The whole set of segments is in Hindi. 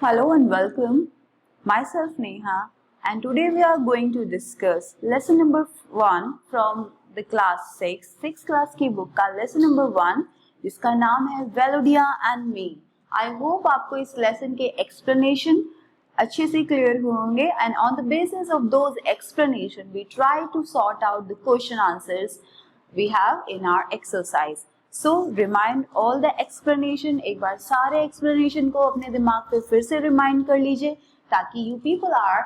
Hello and welcome. Myself Neha, and today we are going to discuss lesson number 1 from the class 6. 6th class की book का lesson number 1 जिसका नाम है Velodia and Me. I hope आपको इस lesson के explanation अच्छे से clear होंगे and on the basis of those explanation we try to sort out the question answers we have in our exercise. So remind all the explanation. एक बार सारे explanation को अपने दिमाग पे फिर से remind कर लीजिए ताकि you people are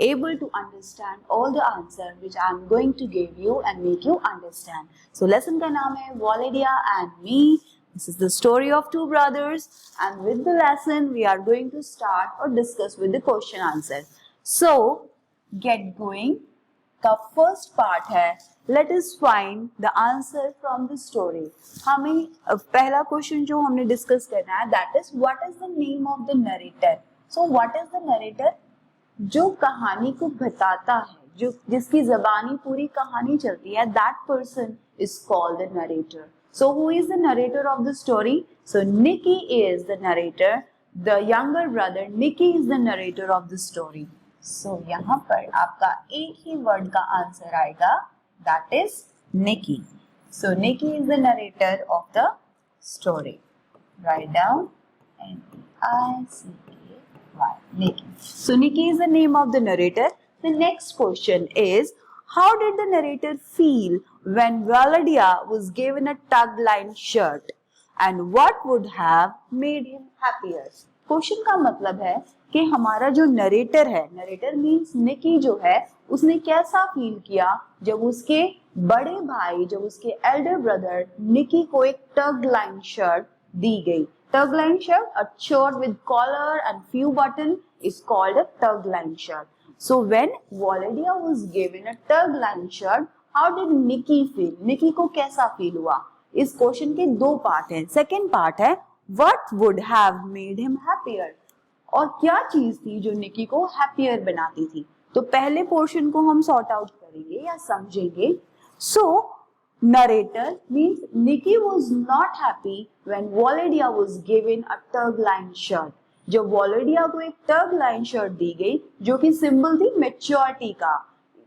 able to understand all the answer which I am going to give you and make you understand. So lesson का नाम है Valeria and Me. This is the story of two brothers and with the lesson we are going to start or discuss with the question answer. So get going. का फर्स्ट पार्ट है let us find the answer from the story. हमें पहला क्वेश्चन जो हमने डिस्कस करना है that is what is the name of the narrator. So what is the narrator? जो कहानी को बताता है, जो जिसकी जबानी पूरी कहानी चलती है, that person is called the narrator. So who is the narrator of the story? So Nicky is the narrator. The younger brother Nicky is the narrator of the story. So यहाँ पर आपका एक ही वर्ड का आंसर आएगा that is Nicky. So Nicky is the narrator of the story. Write down N-I-C-K-Y, Nikki. So Nikki is the name of the narrator. The next question is, how did the narrator feel when Valeria was given a tagline shirt? And what would have made him happier? Question का मतलब है कि हमारा जो नरेटर है, नरेटर मीन्स निकी जो है, उसने कैसा फील किया जब उसके बड़े भाई, जब उसके एल्डर ब्रदर निकी को एक टग लाइन शर्ट दी गई. Tug line shirt, a shirt with collar and few button is called a tug line shirt. So when Valodia was given a tug line shirt, how did Nicky feel? Nicky को कैसा फील हुआ? इस क्वेश्चन के दो पार्ट हैं. सेकेंड पार्ट है What would have made him happier? और क्या चीज थी जो निकी को हैप्पियर बनाती थी? तो पहले पोर्शन को हम सॉर्ट आउट करेंगे या समझेंगे. So narrator means Nicky was not happy when Valodia was given a tug line shirt. जब वॉलेडिया को एक टग लाइन शर्ट दी गई जो कि सिंबल थी मेच्योरिटी का,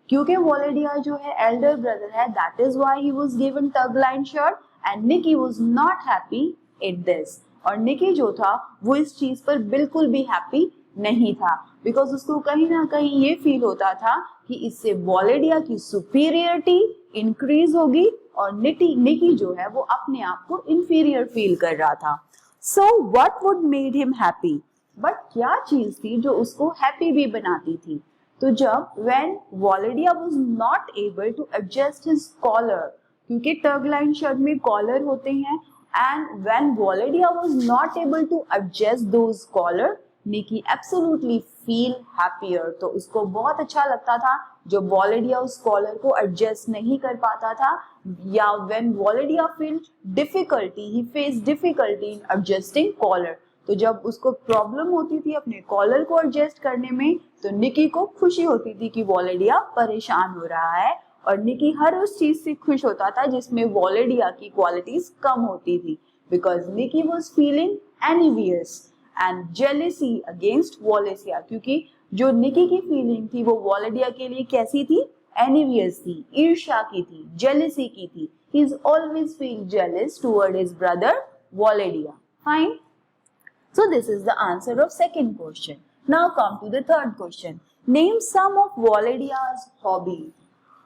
क्योंकि वॉलेडिया जो है एल्डर ब्रदर है, that is why he was given tug line shirt and Niki was not happy in this. और निकी जो था वो इस चीज पर बिल्कुल भी हैप्पी नहीं था, बिकॉज उसको कहीं ना कहीं ये फील होता था कि इससे वॉलेडिया की सुपीरियरिटी इंक्रीज होगी और निकी जो है वो अपने आप को इंफीरियर फील कर रहा था. So what would made him happy? But क्या चीज थी जो उसको हैप्पी भी बनाती थी? तो जब when Valodia was not able to adjust his collar, क्योंकि टग लाइन शर्ट में कॉलर होते हैं, and when Valedia was not able to adjust those collar, Nikki absolutely feel happier. तो उसको बहुत अच्छा लगता था जब Valedia उस कॉलर को एडजस्ट नहीं कर पाता था, या when Valedia feel difficulty, he faced difficulty in adjusting collar. तो जब उसको प्रॉब्लम होती थी अपने कॉलर को एडजस्ट करने में, तो निकी को खुशी होती थी कि Valedia परेशान हो रहा है, और निकी हर उस चीज से खुश होता था जिसमें वॉलेडिया की क्वालिटीज कम होती थी, because Nicky was feeling envious and jealousy against Valodia. क्योंकि जो निकी की फीलिंग थी वो वॉलेडिया के लिए कैसी थी? एनिवियस थी, ईर्ष्या की थी, जेलेसी की थी. He is always feel jealous toward his brother Valodia. Fine. So this is the answer of second question. Now come to the third question. Name some of Valodia's hobbies.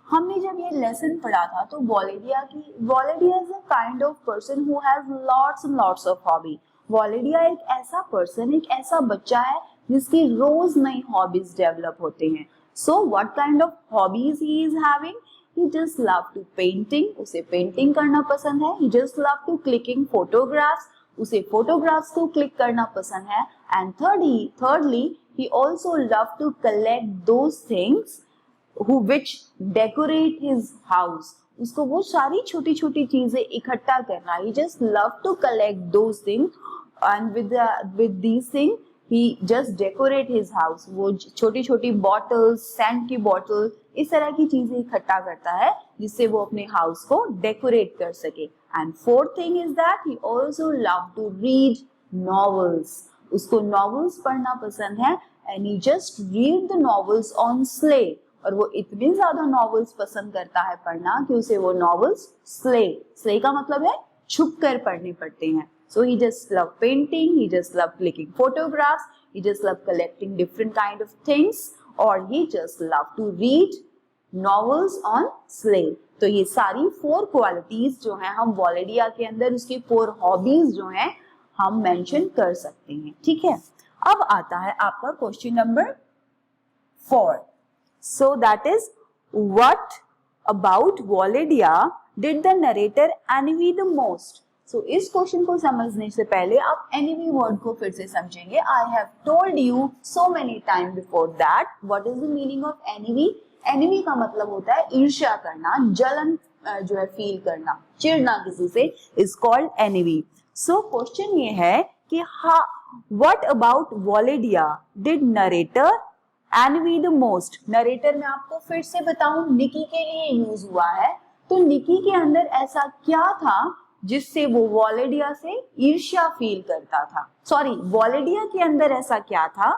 हमने जब ये लेसन पढ़ा था तो Valodia is a kind of person who has lots and lots of hobby. Valodia एक ऐसा पर्सन, एक ऐसा बच्चा है जिसकी रोज नई हॉबीज डेवलप होते हैं. So what kind of hobbies he is having? He just love to painting, उसे पेंटिंग करना पसंद है. He just love to clicking photographs, उसे फोटोग्राफ्स को क्लिक करना पसंद है. And thirdly he also love to collect those things which decorate his house. उसको वो सारी छोटी छोटी चीजें इकट्ठा करना. He just love to collect those things and with these things he just decorate his house. वो छोटी छोटी bottles, sand की bottle, इस तरह की चीजें इकट्ठा करता है जिससे वो अपने हाउस को डेकोरेट कर सके. And fourth thing is that he also love to read novels. उसको नॉवेल्स पढ़ना पसंद है and he just read the novels on slay, और वो इतने ज्यादा नॉवेल्स पसंद करता है पढ़ना कि उसे वो नॉवेल्स स्ले का मतलब है छुप कर पढ़ने पड़ते हैं. So he just love painting, he just love clicking photographs, he just love collecting different kind of things, or he just love to read novels on slate. तो ये सारी 4 क्वालिटीज जो हैं हम वॉलेडिया के अंदर उसकी 4 हॉबीज जो हैं हम मेंशन कर सकते हैं. ठीक है, अब आता है आपका question number 4. So that is, what about Validia did the narrator envy the most? So इस क्वेश्चन को समझने से पहले आप envy वर्ड को फिर से समझेंगे. I have told you so many times before that what is the meaning of envy. envy का मतलब होता है ईर्ष्या करना, जलन जो है फील करना, चिढ़ना किसी से is called envy. So question ये है कि what about Validia did narrator envy the most? Narrator में आपको फिर से बताऊं निकी के लिए यूज हुआ है, तो निकी के अंदर ऐसा क्या था जिससे वो वॉलेडिया से ईर्ष्या फील करता था. सॉरी, वॉलेडिया के अंदर ऐसा क्या था,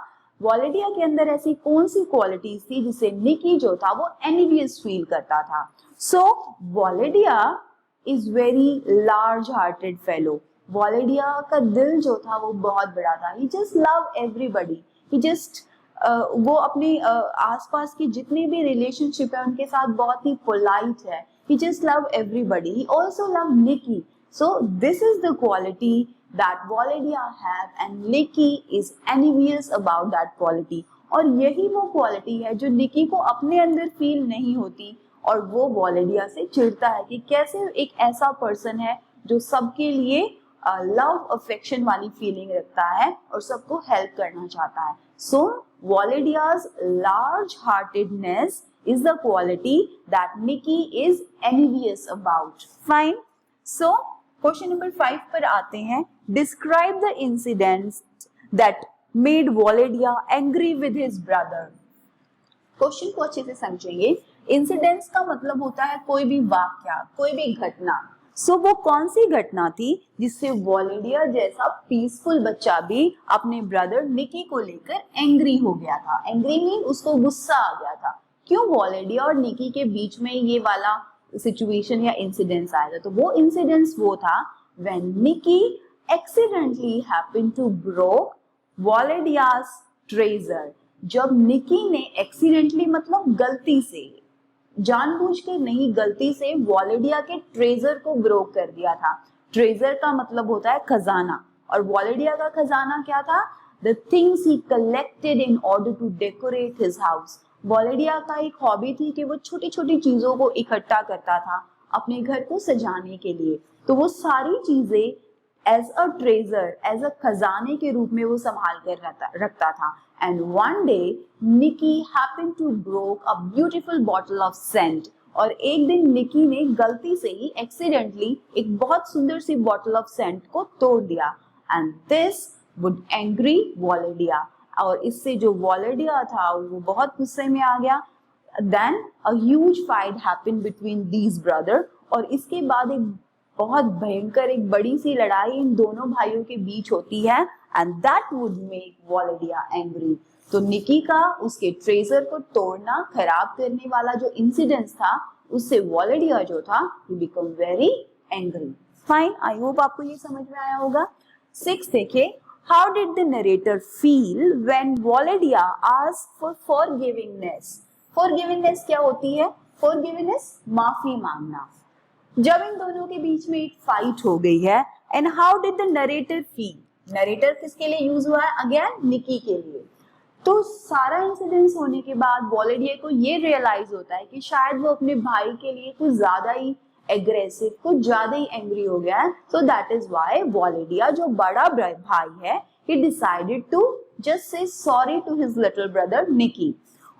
वॉलेडिया के अंदर ऐसी कौन सी क्वालिटीज थी जिससे निकी जो था वो एनवियस फील करता था. So Valodia is very large hearted fellow. Valodia का दिल जो था वो बहुत बड़ा था. He just love everybody. He just वो अपने आसपास की जितने भी रिलेशनशिप है उनके साथ बहुत ही पोलाइट है. He just love everybody. He also love Nikki. So this is the quality that Validia have, and Nikki is envious about that quality. और यही वो क्वालिटी है जो निकी को अपने अंदर फील नहीं होती और वो वॉलेडिया से चिढ़ता है कि कैसे एक ऐसा पर्सन है जो सबके लिए लव अफेक्शन वाली फीलिंग रखता है और सबको हेल्प करना चाहता है. So Valodia's large heartedness is the quality that Nikki is envious about. Fine. So question number 5 पर आते हैं. Describe the incidents that made Validia angry with his brother. Question को अच्छे से समझेंगे. इंसिडेंट्स का मतलब होता है कोई भी वाक्य, कोई भी घटना. सो वो कौन सी घटना थी जिससे वॉलेडिया जैसा पीसफुल बच्चा भी अपने ब्रदर निकी को लेकर एंग्री हो गया था. एंग्री मीन उसको गुस्सा आ गया था. क्यों वॉलेडिया और निकी के बीच में ये वाला सिचुएशन या इंसिडेंस आया था? तो वो इंसिडेंस वो था when Nicky accidentally happened to broke Valodia's treasure. जब निकी ने एक्सीडेंटली मतलब गलती से, जानबूझकर नहीं, गलती से वॉलेडिया के ट्रेजर को ब्रोक कर दिया था. ट्रेजर का मतलब होता है खजाना, और वॉलेडिया का खजाना क्या था? The things he collected in order to decorate his house. Valodia का एक हॉबी थी कि वो छोटी छोटी चीजों को इकट्ठा करता था अपने घर को सजाने के लिए. तो वो सारी चीजें as a treasure, as a खजाने के रूप में वो संभाल कर रखता था. And one day Niki happened to broke a beautiful bottle of scent. और एक दिन निकी ने गलती से ही एक्सीडेंटली एक बहुत सुंदर सी बॉटल ऑफ सेंट को तोड़ दिया. And this would angry Valodia. और इससे जो वॉलेडिया था वो बहुत गुस्से में आ गया. Then a huge fight happened between these brother. और इसके बाद एक बहुत भयंकर, एक बड़ी सी लड़ाई इन दोनों भाइयों के बीच होती है. And that would make Valodia angry. तो निकी का उसके ट्रेजर को तोड़ना, खराब करने वाला जो इंसिडेंस था, उससे वॉलेडिया जो था he become very angry. Fine, I hope आपको ये समझ में आया होगा. 6 देखिए. How did the narrator feel when Validia asked for forgiveness? Forgiveness क्या होती है? Forgiveness माफी मांगना. जब इन दोनों के बीच में एक फाइट हो गई है, and how did the narrator feel? Narrator किसके लिए यूज हुआ है? अगेन निकी के लिए. तो सारा इंसिडेंस होने के बाद वॉलेडिया को ये रियलाइज होता है कि शायद वो अपने भाई के लिए कुछ ज्यादा ही एग्रेसिव, कुछ ज्यादा ही एंग्री हो गया है. सो दैट इज व्हाई वॉलेडिया, जो बड़ा भाई है, he decided to just say sorry to his little brother निकी.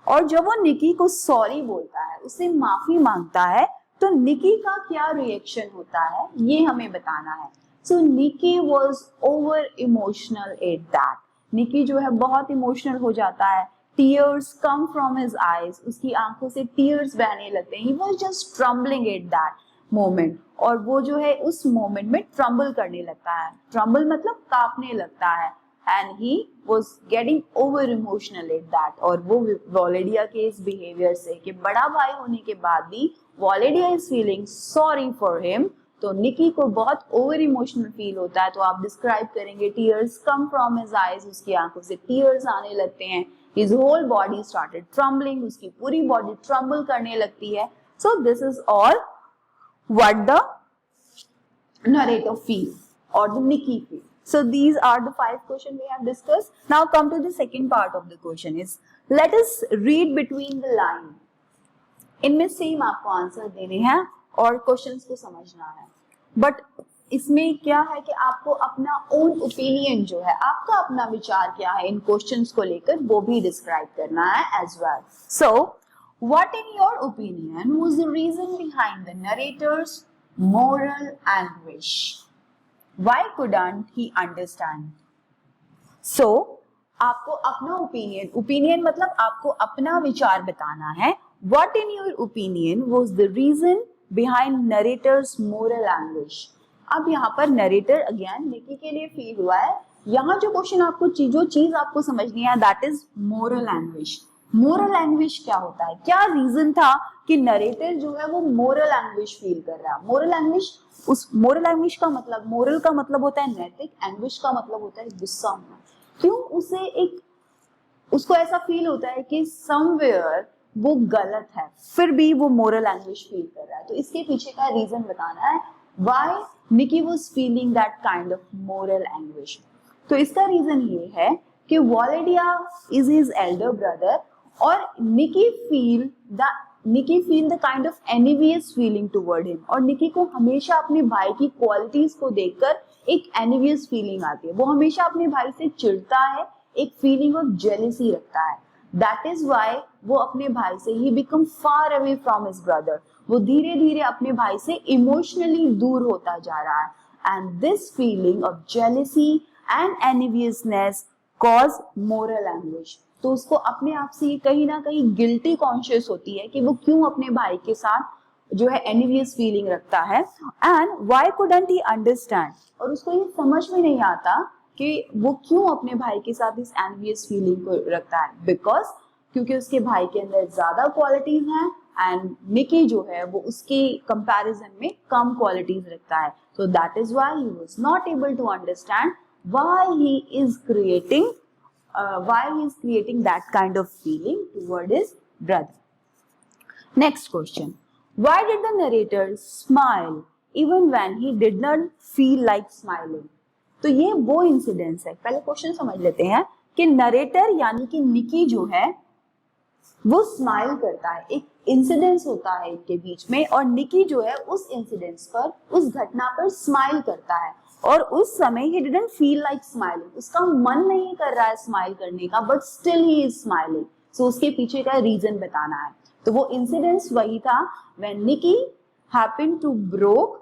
और जब वो निकी को सॉरी बोलता है, उससे माफी मांगता है, तो निकी का क्या रिएक्शन होता है ये हमें बताना है. So Nicky was over emotional at that. Nicky जो है बहुत इमोशनल हो जाता है. Tears come from his eyes. उसकी आंखों से टीयर्स बहने लगते हैं. He was just trembling at that moment. और वो जो है उस मोमेंट में ट्रम्बल करने लगता है. ट्रम्बल मतलब कांपने लगता है. and he was getting over emotional at that. और वो वॉलेडिया के इस बिहेवियर से कि बड़ा भाई होने के बाद भी Valodia is feeling sorry for him, तो निकी को बहुत ओवर इमोशनल फील होता है. तो आप डिस्क्राइब करेंगे tears come from his eyes, उसकी आंखों से टीयर्स आने लगते हैं. His whole body started trembling, उसकी पूरी बॉडी ट्रम्बल करने लगती है. So this is all what the narrator feel or the Nikki feel. So these are the 5 questions we have discussed. Now come to the second part of the question is, let us read between the line. इनमें सेम आपको आंसर देने हैं और क्वेश्चंस को समझना है. बट इसमें क्या है कि आपको अपना ओन ओपिनियन जो है, आपका अपना विचार क्या है इन क्वेश्चंस को लेकर, वो भी डिस्क्राइब करना है as well. So what in your opinion was the reason behind the narrator's moral anguish? Why couldn't he understand? So आपको अपना ओपिनियन मतलब आपको अपना विचार बताना है. What in your opinion was the reason behind narrator's moral anguish? अब यहाँ पर नरेटर अगेन निकी के लिए फील हुआ है. यहाँ जो क्वेश्चन आपको जो चीज आपको समझनी है that is moral anguish. Moral anguish क्या होता है, क्या रीजन था कि नरेटर जो है वो मोरल एंग्विश फील कर रहा है. मोरल एंग्विश, उस मोरल एंग्विश का मतलब, मोरल का मतलब होता है नैतिक, एंग्विश का मतलब होता है गुस्सा होना. क्यों उसे उसको ऐसा फील होता है कि समवेयर वो गलत है, फिर भी वो मोरल एंग्विश फील कर रहा है. तो इसके पीछे का रीजन बताना है why Nicky was feeling that kind of moral anguish. तो इसका रीजन ये है कि Valodia is his elder brother और Nicky feel the kind of envious feeling toward him. और निकी को हमेशा अपने भाई की क्वालिटीज को देखकर एक एनिवियस फीलिंग आती है. वो हमेशा अपने भाई से चिढ़ता है, एक फीलिंग ऑफ जेलसी रखता है. दैट इज व्हाई वो अपने भाई से he become far away from his brother. वो धीरे धीरे अपने भाई से इमोशनली दूर होता जा रहा है. And this feeling of jealousy and enviousness cause moral anguish. तो उसको अपने आप से ये कहीं ना कहीं गिल्टी कॉन्शियस होती है कि वो क्यों अपने भाई के साथ जो है एनिवियस फीलिंग रखता है. And why couldn't he understand, और उसको ये समझ में नहीं आता कि वो क्यों अपने भाई के साथ इस एनिवियस फीलिंग को रखता है. बिकॉज क्योंकि उसके भाई के अंदर ज्यादा क्वालिटीज हैं एंड निकी जो है वो उसके कंपैरिजन में कम क्वालिटीज रखता है. So that is why he was not able to understand why he is creating that kind of feeling toward his brother. Next question. Why did the narrator smile even when he did not feel like smiling? तो ये वो इंसिडेंस है. पहले क्वेश्चन समझ लेते हैं कि नरेटर यानी कि निकी जो है वो स्माइल करता है. एक इंसिडेंस होता है इनके बीच में और निकी जो है उस इंसिडेंस पर, उस घटना पर स्माइल करता है. और उस समय he didn't feel like smiling. उसका मन नहीं कर रहा है स्माइल करने का, but still he is smiling. So उसके पीछे का रीजन बताना है. तो वो इंसिडेंस वही था when Nikki happened to broke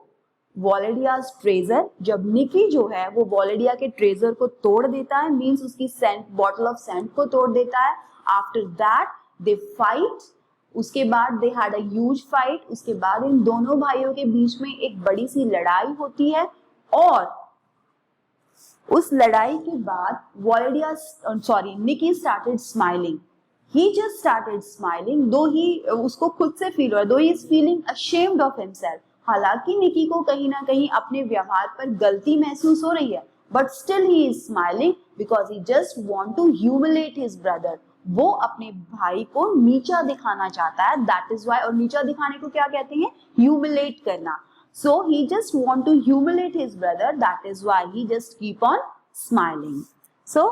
वॉलेडिया's treasure. जब निकी जो है वो वॉलेडिया के ट्रेजर को तोड़ देता है, मीन्स उसकी सेंट बॉटल ऑफ सेंट को तोड़ देता है. After that they fight. उसके बाद they had a huge fight. उसके बाद इन दोनों भाइयों के बीच में एक बड़ी सी लड़ाई होती है और उस लड़ाई के बाद निकी स्टार्टेड स्माइलिंग. ही जस्ट स्टार्टेड स्माइलिंग दो ही उसको खुद से फील हो रहा है, दो he is feeling ashamed of himself. हालांकि निकी को कहीं ना कहीं अपने व्यवहार पर गलती महसूस हो रही है, but still he is smiling because he just want to humiliate his brother. वो अपने भाई को नीचा दिखाना चाहता है. दैट इज व्हाई, और नीचा दिखाने को क्या कहते हैं, ह्यूमिलेट करना. So he just want to humiliate his brother. That is why he just keep on smiling. So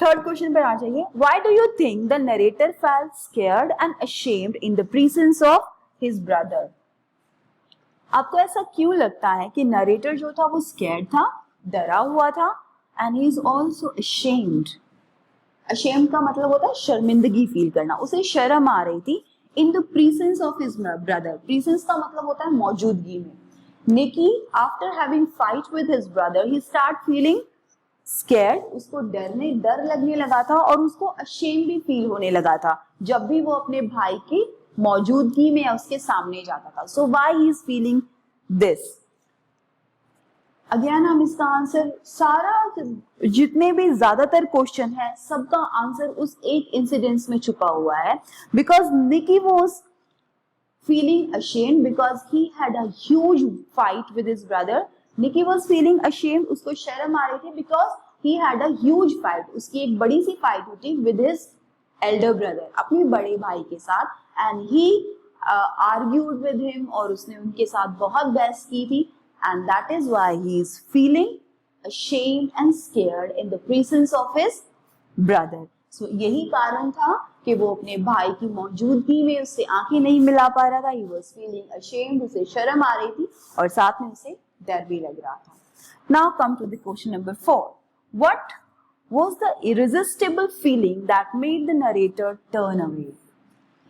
third question पर आ जाइए. Why do you think the narrator felt scared and ashamed in the presence of his brother? आपको ऐसा क्यों लगता है कि नरेटर जो था वो scared था, डरा हुआ था, and he is also ashamed. Ashamed का मतलब होता है शर्मिंदगी फील करना. उसे शर्म आ रही थी in the presence of his brother. Presence का मतलब होता है मौजूदगी में. Nikki after having fight with his brother he start feeling scared. उसको डर लगने लगा था और उसको ashamed भी फील होने लगा था जब भी वो अपने भाई की मौजूदगी में उसके सामने जाता था. So why he is feeling this? Again हम इसका आंसर सारा जितने भी ज्यादातर क्वेश्चन है सबका आंसर उस एक इंसिडेंस में छुपा हुआ है. Because Niki was feeling ashamed because he had a huge fight with his brother. Nikki was feeling ashamed, उसको शर्म आ रही थी because he had a huge fight. उसकी एक बड़ी सी fight हुई थी with his elder brother, अपने बड़े भाई के साथ, and he argued with him और उसने उनके साथ बहुत बहस की थी, and that is why he is feeling ashamed and scared in the presence of his brother. So यही कारण था कि वो अपने भाई की मौजूदगी में उससे आंखें नहीं मिला पा रहा था. He was feeling ashamed, उसे शर्म आ रही थी और साथ में उसे डर भी लग रहा था. Now come to the question number 4. What was the irresistible feeling that made the narrator turn away?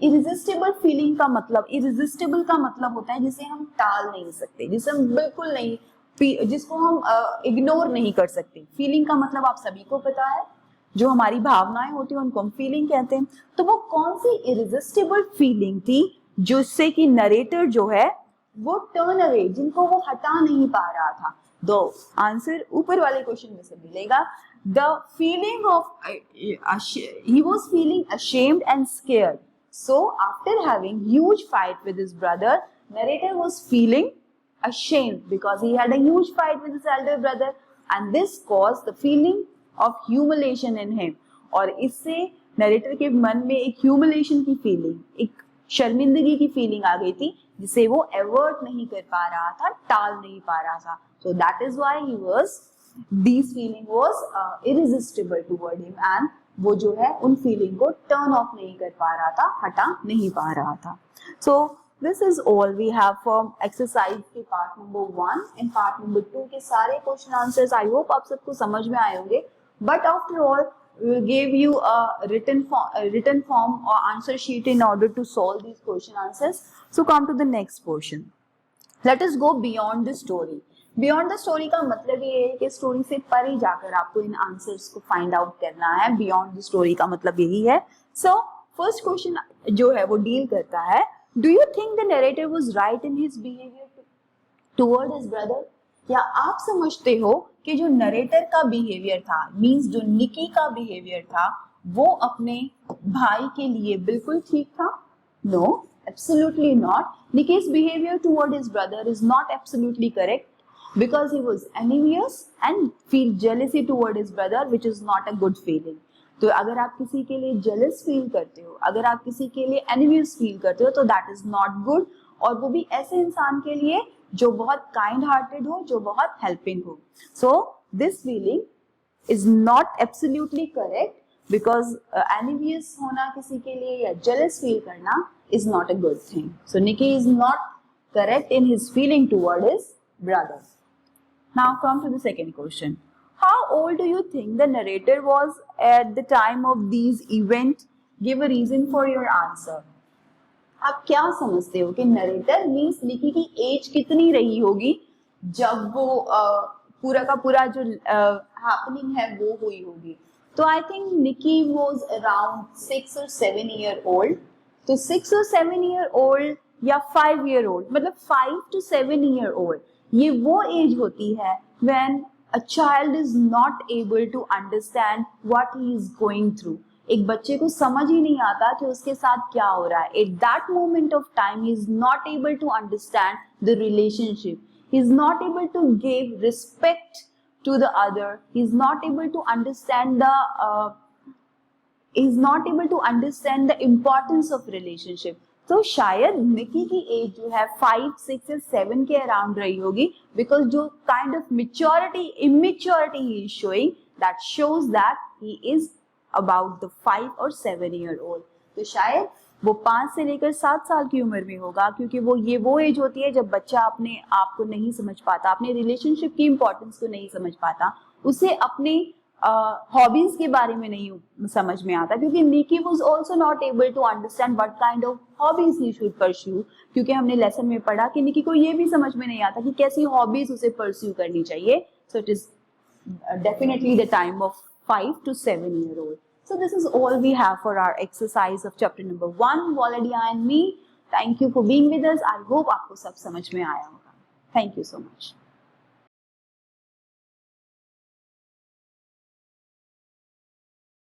Irresistible feeling का मतलब, irresistible का मतलब होता है जिसे हम टाल नहीं सकते, जिसे हम बिल्कुल नहीं, जिसको हम इग्नोर नहीं कर सकते. फीलिंग का मतलब आप सभी को पता है, जो हमारी भावनाएं होती हैं उनको हम फीलिंग कहते हैं. तो वो कौन सी इरिजिस्टिबल फीलिंग थी जिससे कि नरेटर जो है वो टर्न अवे, जिनको वो हटा नहीं पा रहा था. दो आंसर ऊपर वाले क्वेश्चन में से मिलेगा. The feeling of he was feeling ashamed and scared. So after having huge fight with his brother, narrator was feeling ashamed because he had a huge fight with his elder brother, and this caused the feeling of humiliation in him. और इससे नरेटर के मन में एक ह्यूमिलेशन की फीलिंग, एक शर्मिंदगी की फीलिंग आ गई थी जिसे वो एवर्ट नहीं कर पा रहा था, टाल नहीं पा रहा था. So that is why he was, this feeling was irresistible toward him, and वो जो है उन फीलिंग को टर्न ऑफ नहीं कर पा रहा था, हटा नहीं पा रहा था. So this is all we have from exercise के part number 1. In part number 2 के सारे question answers I hope आप सबको समझ में आए होंगे. But after all, we will give you a written form or answer sheet in order to solve these question answers. So come to the next portion. Let us go beyond the story. Beyond the story का मतलब ये है कि स्टोरी से परे जाकर आपको इन आंसर्स को फाइंड आउट करना है. Beyond the story का मतलब यही है. So first question जो है वो डील करता है, Do you think the narrator was right in his behavior toward his brother? क्या आप समझते हो कि जो नरेटर का बिहेवियर था, मींस जो निकी का बिहेवियर था, वो अपने भाई के लिए बिल्कुल ठीक था? No, absolutely not. Nikki's behavior toward his brother is not absolutely correct because he was envious and feel jealousy toward his brother, which is not a good feeling. तो अगर आप किसी के लिए जेलस फील करते हो, अगर आप किसी के लिए एनिमियस फील करते हो, तो दैट इज नॉट गुड. और वो भी ऐसे इंसान के लिए जो बहुत काइंड हार्टेड हो, जो बहुत हेल्पिंग हो. So this feeling is not absolutely correct because envious होना किसी के लिए या जेलस फील करना is not a good thing. So Nicky is not correct in his feeling toward his brother. Now come to the second question. How old do you think the narrator was at the time of these events? Give a reason for your answer. आप क्या समझते हो कि नरेटर मीन्स निकी की एज कितनी रही होगी जब वो पूरा का पूरा जो हैपनिंग है वो हुई होगी? तो I think Niki was around 6 or 7 year old. तो 6 or 7 year old या 5 year old, मतलब 5 to 7 year old, ये वो एज होती है when a child is not able to understand what he is going through. एक बच्चे को समझ ही नहीं आता कि उसके साथ क्या हो रहा है. At that moment of time, he is not able to understand the relationship. He is not able to give respect to the other. He is not able to understand the importance of relationship. तो शायद निकी की एज जो है 5, 6 या 7 के अराउंड रही होगी बिकॉज जो kind of immaturity he is showing, that shows that he is about the 5 or 7 year old. तो शायद वो 5 से लेकर 7 साल की उम्र में होगा, क्योंकि वो एज होती है जब बच्चा अपने आप को नहीं समझ पाता, अपने रिलेशनशिप की इंपॉर्टेंस को नहीं समझ पाता, उसे अपने हॉबीज के बारे में नहीं समझ में आता, क्योंकि Nicky was also not able to understand what kind of hobbies he should pursue. क्योंकि हमने लेसन में पढ़ा कि निकी को ये भी समझ में नहीं आता कि कैसी हॉबीज उसे परस्यू करनी चाहिए. So it is definitely the time of 5 to 7 year old. So this is all we have for our exercise of chapter number 1, Valedia and me. Thank you for being with us. I hope आपको सब समझ में आया होगा. Thank you so much.